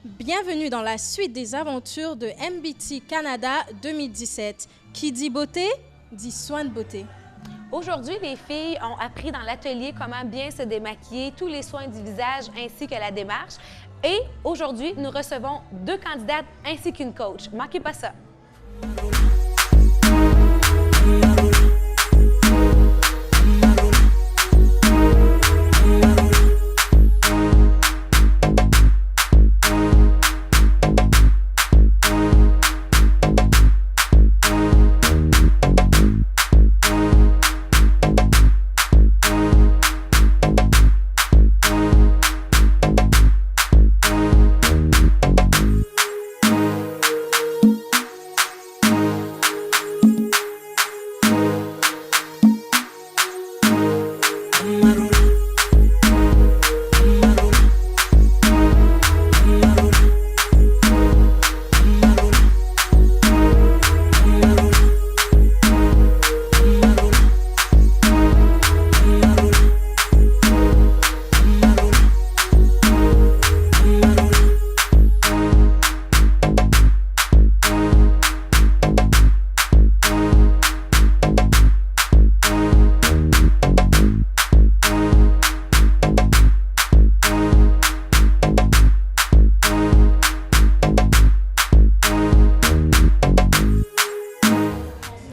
Bienvenue dans la suite des aventures de MBT Canada 2017. Qui dit beauté, dit soin de beauté. Aujourd'hui, les filles ont appris dans l'atelier comment bien se démaquiller, tous les soins du visage ainsi que la démarche. Et aujourd'hui, nous recevons 2 candidates ainsi qu'une coach. Manquez pas ça.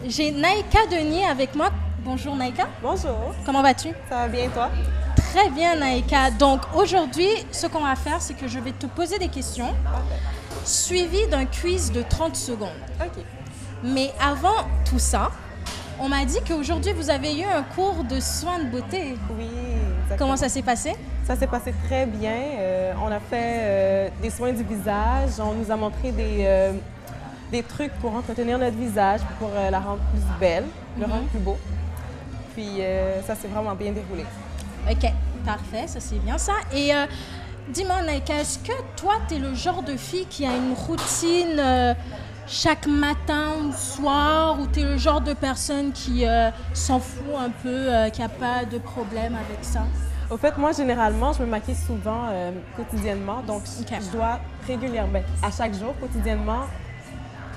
J'ai Naïka Denier avec moi. Bonjour Naïka. Bonjour. Comment vas-tu? Ça va bien, toi? Très bien Naïka. Donc aujourd'hui, ce qu'on va faire, c'est que je vais te poser des questions, suivies d'un quiz de 30 secondes. OK. Mais avant tout ça, on m'a dit qu'aujourd'hui, vous avez eu un cours de soins de beauté. Oui, exactement. Comment ça s'est passé? Ça s'est passé très bien. On a fait des soins du visage. On nous a montré des trucs pour entretenir notre visage, pour la rendre plus belle, le rendre plus beau. Puis ça s'est vraiment bien déroulé. OK, parfait, ça c'est bien ça. Et dis-moi Naïka, est-ce que toi, tu es le genre de fille qui a une routine chaque matin ou soir, ou tu es le genre de personne qui s'en fout un peu, qui n'a pas de problème avec ça? Au fait, moi, généralement, je me maquille souvent quotidiennement. Donc, OK. je dois régulièrement, à chaque jour, quotidiennement,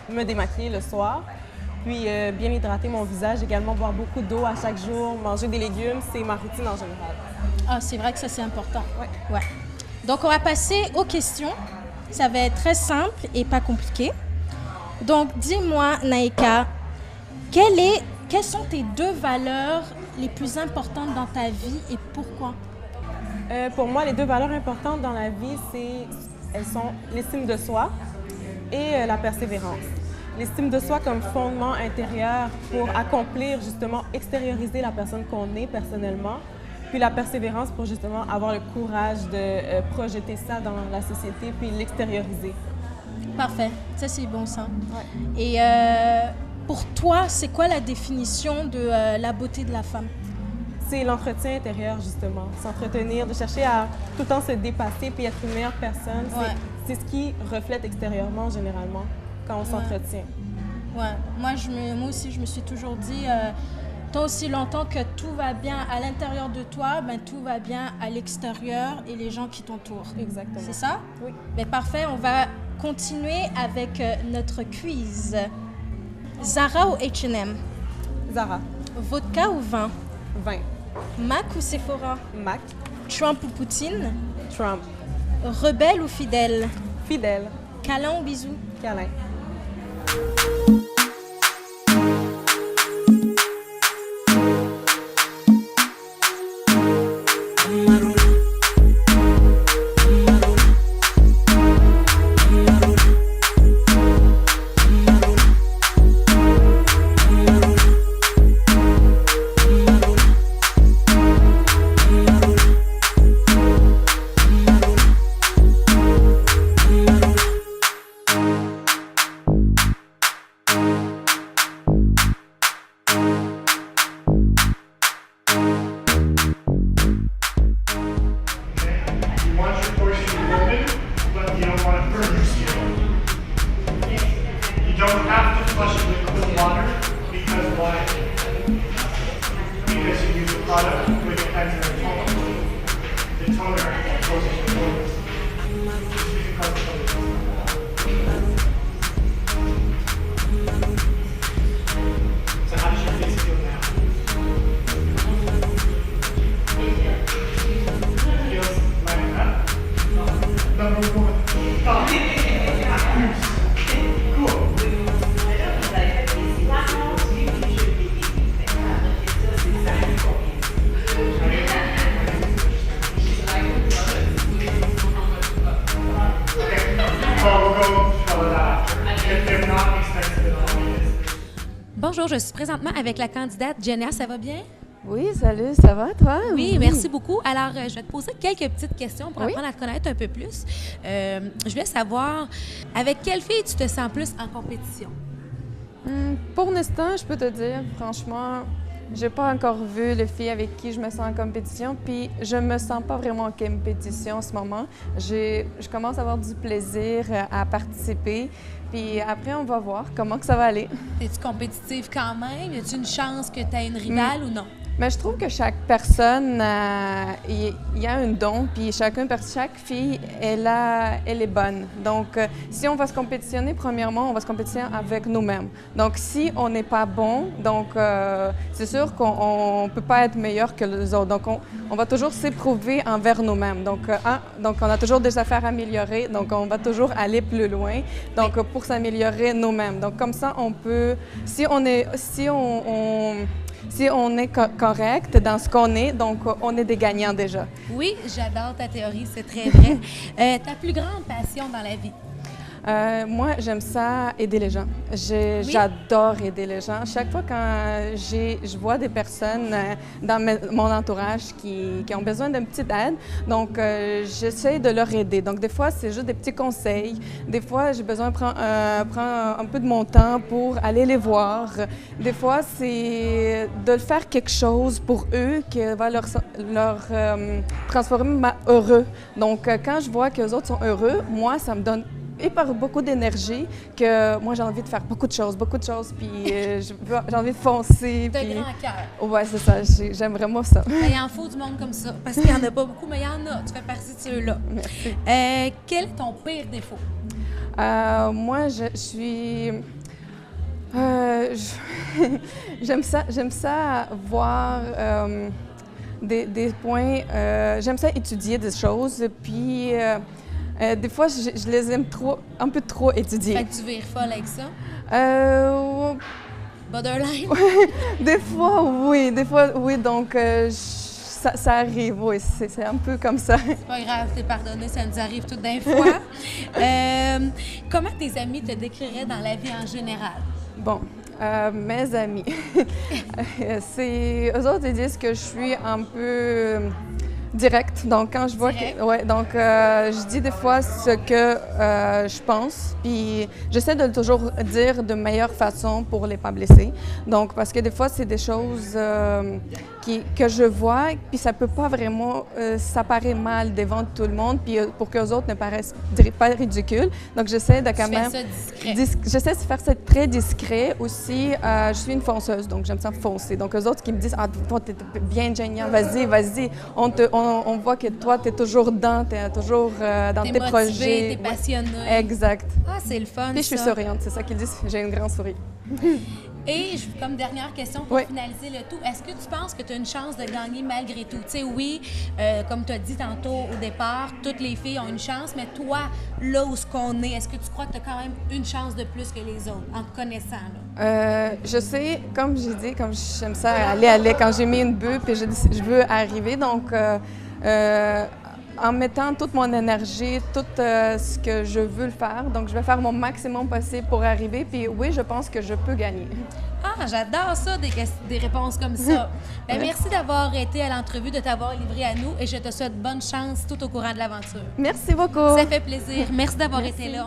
me démaquiller le soir. Puis, bien hydrater mon visage, également boire beaucoup d'eau à chaque jour, manger des légumes, c'est ma routine en général. Ah, c'est vrai que ça, c'est important. Ouais. Ouais. Donc, on va passer aux questions. Ça va être très simple et pas compliqué. Donc, dis-moi, Naïka, quelles sont tes 2 valeurs les plus importantes dans ta vie et pourquoi? Pour moi, les 2 valeurs importantes dans la vie, elles sont l'estime de soi et la persévérance. L'estime de soi comme fondement intérieur pour accomplir, justement, extérioriser la personne qu'on est personnellement, puis la persévérance pour justement avoir le courage de projeter ça dans la société puis l'extérioriser. Parfait, ça c'est bon ça. Ouais. Et pour toi, c'est quoi la définition de la beauté de la femme? C'est l'entretien intérieur, justement. S'entretenir, de chercher à tout le temps se dépasser puis être une meilleure personne. Ouais. C'est ce qui reflète extérieurement, généralement, quand on s'entretient. Ouais, moi aussi, je me suis toujours dit, tant aussi longtemps que tout va bien à l'intérieur de toi, ben, tout va bien à l'extérieur et les gens qui t'entourent. Exactement. C'est ça? Oui. Ben, parfait, on va continuer avec notre quiz. Zara ou H&M? Zara, Vodka ou vin? 20. Mac ou Sephora? Mac, Trump ou Poutine? Trump, Rebelle ou fidèle? fidèle, Câlin ou bisou? câlin. don't have to flush it with water because why? Because you use a product which has a toner. The toner goes into the pores. Bonjour, je suis présentement avec la candidate Jenna. Ça va bien? Oui, salut, ça va, toi? Oui, merci beaucoup. Alors, je vais te poser quelques petites questions pour apprendre à te connaître un peu plus. Je voulais savoir, avec quelle fille tu te sens plus en compétition? Pour l'instant, je peux te dire, franchement, j'ai pas encore vu les filles avec qui je me sens en compétition, puis je me sens pas vraiment en compétition en ce moment. Je commence à avoir du plaisir à participer, puis après, on va voir comment que ça va aller. Es-tu compétitive quand même? Y a-tu une chance que tu aies une rivale ou non? Mais je trouve que chaque personne, il y a un don, puis chaque fille, elle est bonne. Donc, si on va se compétitionner, premièrement, on va se compétitionner avec nous-mêmes. Donc, si on n'est pas bon, donc c'est sûr qu'on ne peut pas être meilleur que les autres. Donc, on va toujours s'éprouver envers nous-mêmes. Donc, on a toujours des affaires à améliorer, donc on va toujours aller plus loin, donc pour s'améliorer nous-mêmes. Donc, comme ça, on peut, si on est correct dans ce qu'on est, donc on est des gagnants déjà. Oui, j'adore ta théorie, c'est très vrai. Ta plus grande passion dans la vie? Moi, j'aime ça aider les gens. J'adore aider les gens. Chaque fois quand je vois des personnes dans mon entourage qui ont besoin d'une petite aide, donc j'essaie de leur aider. Donc des fois, c'est juste des petits conseils. Des fois, j'ai besoin de prendre un peu de mon temps pour aller les voir. Des fois, c'est de faire quelque chose pour eux qui va leur transformer heureux. Donc quand je vois que les autres sont heureux, moi, ça me donne beaucoup d'énergie que moi, j'ai envie de faire beaucoup de choses, puis j'ai envie de foncer. T'as un grand cœur. Ouais, c'est ça. J'aime vraiment ça. Il en faut du monde comme ça, parce qu'il n'y en a pas beaucoup, mais il y en a. Tu fais partie de ceux-là. Merci. Quel est ton pire défaut? Moi, je suis... j'aime ça voir des points... j'aime ça étudier des choses, puis... des fois, je les aime un peu trop étudier. Fait que tu vires folle avec ça? Borderline? Des fois, oui. Donc, ça arrive, oui. C'est un peu comme ça. C'est pas grave, t'es pardonné, ça nous arrive tout d'un fois. Comment tes amis te décriraient dans la vie en général? Bon, mes amis, eux autres, ils disent que je suis un peu... direct. Donc, quand je vois je dis des fois ce que je pense, puis j'essaie de toujours dire de meilleure façon pour les pas blesser. Donc, parce que des fois, c'est des choses que je vois, puis ça peut pas vraiment, ça paraît mal devant tout le monde, puis pour que les autres ne paraissent pas ridicules. Donc, j'essaie de quand même... J'essaie de faire ça très discret aussi. Je suis une fonceuse, donc j'aime ça foncer. Donc, eux autres qui me disent « Ah, t'es bien génial, vas-y, on voit que toi, tu es toujours toujours dans tes projets. Tu es passionné. Exact. Ah, c'est le fun. Puis je suis souriante, c'est ça qu'ils disent. J'ai une grande souris. Et comme dernière question pour finaliser le tout, est-ce que tu penses que tu as une chance de gagner malgré tout? Tu sais, oui, comme tu as dit tantôt au départ, toutes les filles ont une chance, mais toi, là où ce qu'on est, est-ce que tu crois que tu as quand même une chance de plus que les autres, en te connaissant? Là? Je sais, comme j'ai dit, comme j'aime ça aller, quand j'ai mis une bulle, puis je veux arriver, donc en mettant toute mon énergie, tout ce que je veux le faire. Donc, je vais faire mon maximum possible pour arriver. Puis oui, je pense que je peux gagner. Ah, j'adore ça, des réponses comme ça. Bien, merci d'avoir été à l'entrevue, de t'avoir livré à nous et je te souhaite bonne chance tout au courant de l'aventure. Merci beaucoup. Ça fait plaisir. Merci d'avoir été là.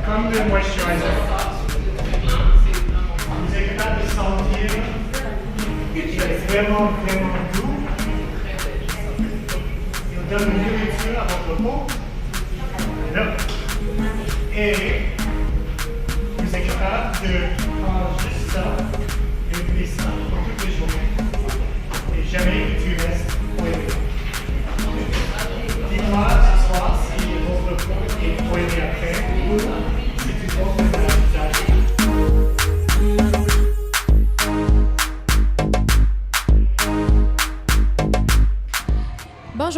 Comme le moisturizer. Vous êtes capable de sentir qu'il est vraiment doux. Il donne une nourriture à votre peau. Là. Et vous êtes capable de prendre juste ça et oublier ça pour toutes les journées. Et jamais que tu restes poêlé. Dis-moi ce soir si votre peau est poêlée après ou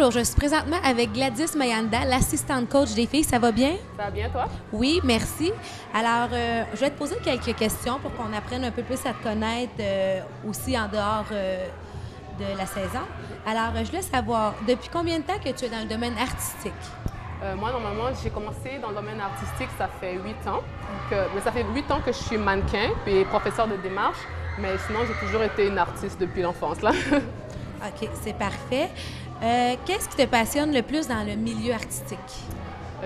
Bonjour, je suis présentement avec Gladys Mayanda, l'assistante coach des filles. Ça va bien? Ça va bien, toi? Oui, merci. Alors, je vais te poser quelques questions pour qu'on apprenne un peu plus à te connaître aussi en dehors de la saison. Alors, je voulais savoir, depuis combien de temps que tu es dans le domaine artistique? Moi, normalement, j'ai commencé dans le domaine artistique, ça fait 8 ans. Mais ça fait 8 ans que je suis mannequin et professeur de démarche. Mais sinon, j'ai toujours été une artiste depuis l'enfance, là. OK, c'est parfait. Qu'est-ce qui te passionne le plus dans le milieu artistique?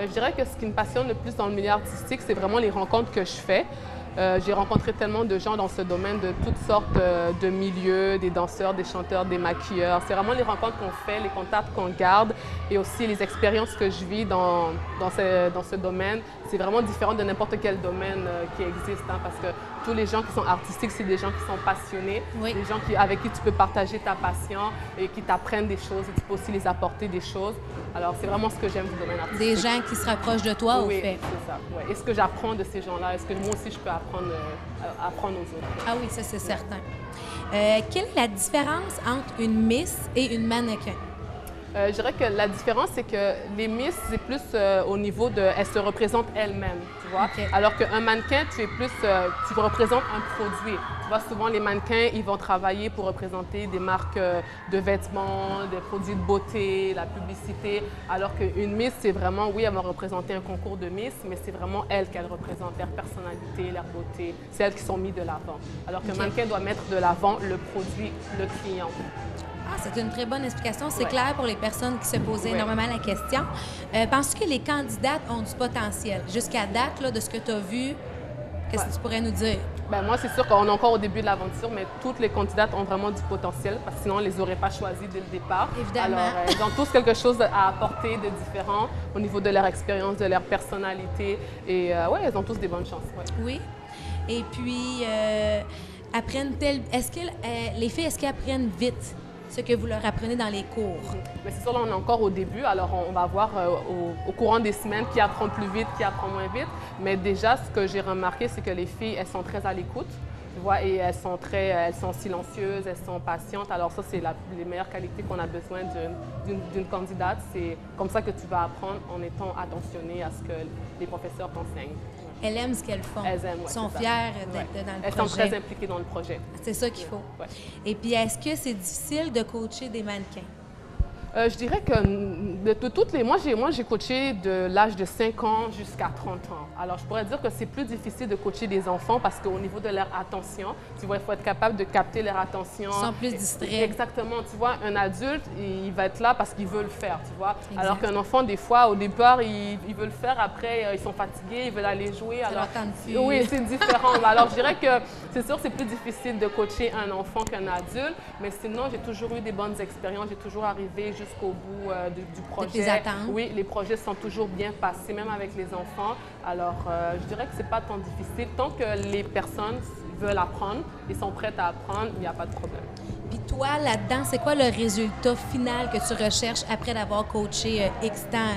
Je dirais que ce qui me passionne le plus dans le milieu artistique, c'est vraiment les rencontres que je fais. J'ai rencontré tellement de gens dans ce domaine de toutes sortes de milieux, des danseurs, des chanteurs, des maquilleurs. C'est vraiment les rencontres qu'on fait, les contacts qu'on garde et aussi les expériences que je vis dans ce domaine. C'est vraiment différent de n'importe quel domaine qui existe, hein, parce que tous les gens qui sont artistiques, c'est des gens qui sont passionnés, oui. Des gens avec qui tu peux partager ta passion et qui t'apprennent des choses et tu peux aussi les apporter des choses. Alors, c'est vraiment ce que j'aime du domaine artistique. Des gens qui se rapprochent de toi, oui, au fait. c'est ça. Ouais. Est-ce que j'apprends de ces gens-là? Est-ce que moi aussi, je peux apprendre aux autres? Ah oui, ça, c'est certain. Quelle est la différence entre une Miss et une mannequin? Je dirais que la différence, c'est que les Miss, c'est plus au niveau de... Elles se représentent elles-mêmes, tu vois? Okay. Alors qu'un mannequin, tu représentes un produit. Tu vois, souvent, les mannequins, ils vont travailler pour représenter des marques de vêtements, des produits de beauté, la publicité. Alors qu'une Miss, c'est vraiment, oui, elle va représenter un concours de Miss, mais c'est vraiment elles qu'elles représentent, leur personnalité, leur beauté. C'est elles qui sont mises de l'avant. Alors qu'un mannequin doit mettre de l'avant le produit, le client. Ah, c'est une très bonne explication. C'est ouais. Clair pour les personnes qui se posaient énormément la question. Penses-tu que les candidates ont du potentiel? Jusqu'à date, là, de ce que tu as vu, qu'est-ce que tu pourrais nous dire? Ben moi, c'est sûr qu'on est encore au début de l'aventure, mais toutes les candidates ont vraiment du potentiel parce que sinon, on ne les aurait pas choisies dès le départ. Évidemment. Alors, elles ont tous quelque chose à apporter de différent au niveau de leur expérience, de leur personnalité. Et oui, elles ont tous des bonnes chances. Ouais. Oui. Et puis, apprennent-elles... les filles, est-ce qu'elles apprennent vite ce que vous leur apprenez dans les cours? Mais c'est sûr, là, on est encore au début, alors on va voir au courant des semaines qui apprend plus vite, qui apprend moins vite. Mais déjà, ce que j'ai remarqué, c'est que les filles, elles sont très à l'écoute, tu vois, et elles sont silencieuses, elles sont patientes. Alors ça, c'est les meilleures qualités qu'on a besoin d'une candidate. C'est comme ça que tu vas apprendre en étant attentionné à ce que les professeurs t'enseignent. Elles aiment ce qu'elles font. Elles aiment, Elles sont fières d'être dans le projet. Elles sont très impliquées dans le projet. C'est ça qu'il faut. Ouais. Et puis, est-ce que c'est difficile de coacher des mannequins? Je dirais que de toutes les... Moi, j'ai coaché de l'âge de 5 ans jusqu'à 30 ans. Alors, je pourrais dire que c'est plus difficile de coacher des enfants parce qu'au niveau de leur attention, tu vois, il faut être capable de capter leur attention. Ils sont plus distraits. Exactement. Tu vois, un adulte, il va être là parce qu'il veut le faire, tu vois. Exact. Alors qu'un enfant, des fois, au départ, il veut le faire. Après, ils sont fatigués, ils veulent aller jouer. Ça alors, leur tente plus. oui, c'est différent. Alors, je dirais que c'est sûr, c'est plus difficile de coacher un enfant qu'un adulte. Mais sinon, j'ai toujours eu des bonnes expériences. J'ai toujours arrivé jusqu'au bout du projet. De tes attentes. Oui, les projets sont toujours bien passés, même avec les enfants. Alors, je dirais que c'est pas tant difficile. Tant que les personnes veulent apprendre et sont prêtes à apprendre, il n'y a pas de problème. Puis toi, là-dedans, c'est quoi le résultat final que tu recherches après d'avoir coaché X temps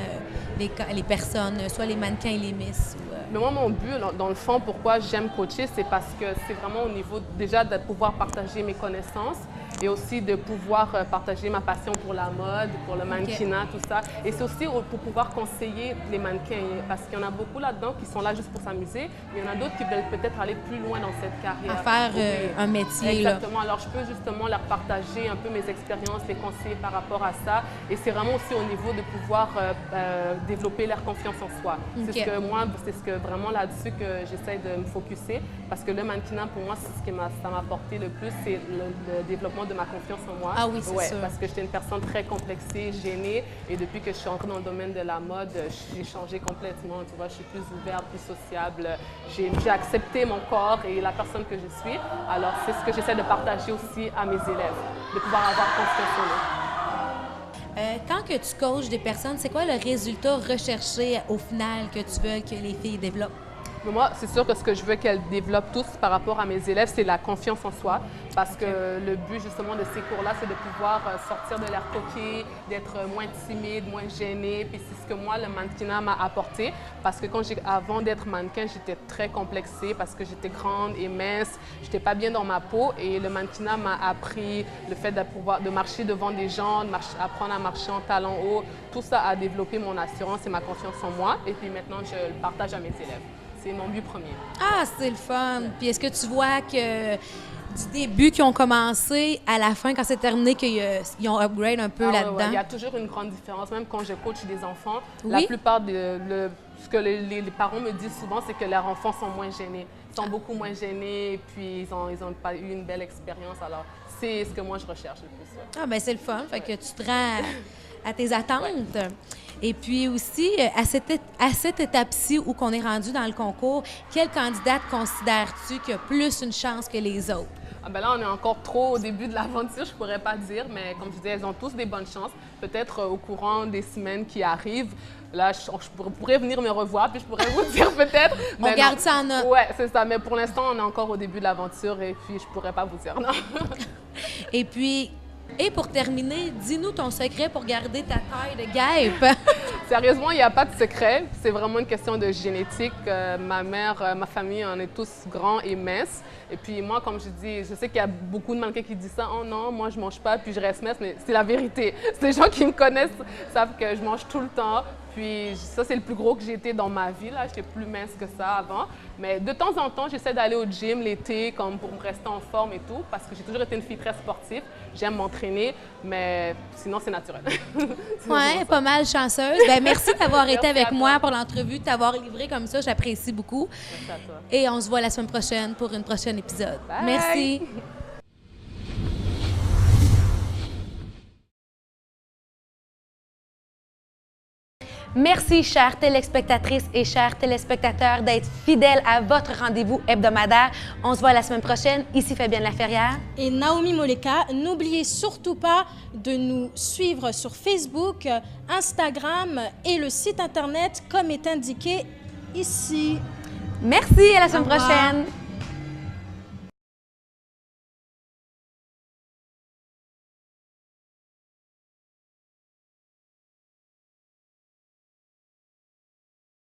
les personnes, soit les mannequins et les Miss? Mais moi, mon but, dans le fond, pourquoi j'aime coacher, c'est parce que c'est vraiment au niveau déjà de pouvoir partager mes connaissances et aussi de pouvoir partager ma passion pour la mode, pour le mannequinat, tout ça. Et c'est aussi pour pouvoir conseiller les mannequins parce qu'il y en a beaucoup là-dedans qui sont là juste pour s'amuser, mais il y en a d'autres qui veulent peut-être aller plus loin dans cette carrière. À faire un métier, exactement. là. Alors, je peux justement leur partager un peu mes expériences, les conseiller par rapport à ça. Et c'est vraiment aussi au niveau de pouvoir développer leur confiance en soi. Okay. C'est ce que moi, c'est ce que vraiment là-dessus que j'essaie de me focusser parce que le mannequinat, pour moi, c'est ce qui m'a apporté le plus, c'est le développement de ma confiance en moi. Ah oui, c'est sûr. Parce que j'étais une personne très complexée, gênée, et depuis que je suis entrée dans le domaine de la mode, j'ai changé complètement. Tu vois, je suis plus ouverte, plus sociable. J'ai accepté mon corps et la personne que je suis. Alors, c'est ce que j'essaie de partager aussi à mes élèves, de pouvoir avoir confiance en eux. Quand que tu coaches des personnes, c'est quoi le résultat recherché au final que tu veux que les filles développent? Mais moi, c'est sûr que ce que je veux qu'elles développent tous par rapport à mes élèves, c'est la confiance en soi. Parce que le but justement de ces cours-là, c'est de pouvoir sortir de l'air coquille, d'être moins timide, moins gênée. Puis c'est ce que moi, le mannequinat m'a apporté. Parce que avant d'être mannequin, j'étais très complexée parce que j'étais grande et mince. Je n'étais pas bien dans ma peau. Et le mannequinat m'a appris le fait de marcher devant des gens, apprendre à marcher en talons hauts. Tout ça a développé mon assurance et ma confiance en moi. Et puis maintenant, je le partage à mes élèves. C'est mon but premier. Ah, c'est le fun. Puis est-ce que tu vois que du début qu'ils ont commencé à la fin, quand c'est terminé, qu'ils ont upgrade un peu là-dedans? Ouais. Il y a toujours une grande différence. Même quand je coach des enfants, Oui? la plupart ce que les parents me disent souvent, c'est que leurs enfants sont moins gênés. Ils sont beaucoup moins gênés et puis ils ont pas eu une belle expérience. Alors, c'est ce que moi, je recherche le plus. Ouais. Ah, bien, c'est le fun. Fait que tu te rends à tes attentes. Ouais. Et puis aussi, à cette étape-ci où qu'on est rendu dans le concours, quelle candidate considères-tu qui a plus une chance que les autres? Ah ben là, on est encore trop au début de l'aventure, je pourrais pas dire, mais comme je disais, elles ont tous des bonnes chances. Peut-être au courant des semaines qui arrivent, là, je pourrais venir me revoir, puis je pourrais vous dire peut-être. On garde ça en note. Oui, c'est ça. Mais pour l'instant, on est encore au début de l'aventure et puis je pourrais pas vous dire non. Et puis, pour terminer, dis-nous ton secret pour garder ta taille de guêpe. Sérieusement, il n'y a pas de secret. C'est vraiment une question de génétique. Ma mère, ma famille, on est tous grands et minces. Et puis moi, comme je dis, je sais qu'il y a beaucoup de mannequins qui disent ça. Oh non, moi, je mange pas, puis je reste mince. Mais c'est la vérité. Les gens qui me connaissent savent que je mange tout le temps. Puis ça, c'est le plus gros que j'ai été dans ma vie. Là, j'étais plus mince que ça avant. Mais de temps en temps, j'essaie d'aller au gym l'été comme pour me rester en forme et tout, parce que j'ai toujours été une fille très sportive. J'aime m'entraîner, mais sinon, c'est naturel. Oui, pas mal chanceuse. Ben, merci d'avoir été avec moi pour l'entrevue, de t'avoir livré comme ça. J'apprécie beaucoup. Merci à toi. Et on se voit la semaine prochaine pour un prochain épisode. Bye. Merci. Merci, chères téléspectatrices et chers téléspectateurs, d'être fidèles à votre rendez-vous hebdomadaire. On se voit la semaine prochaine. Ici Fabienne Laferrière. Et Naomi Moleka. N'oubliez surtout pas de nous suivre sur Facebook, Instagram et le site Internet comme est indiqué ici. Merci, à la semaine Au revoir. prochaine.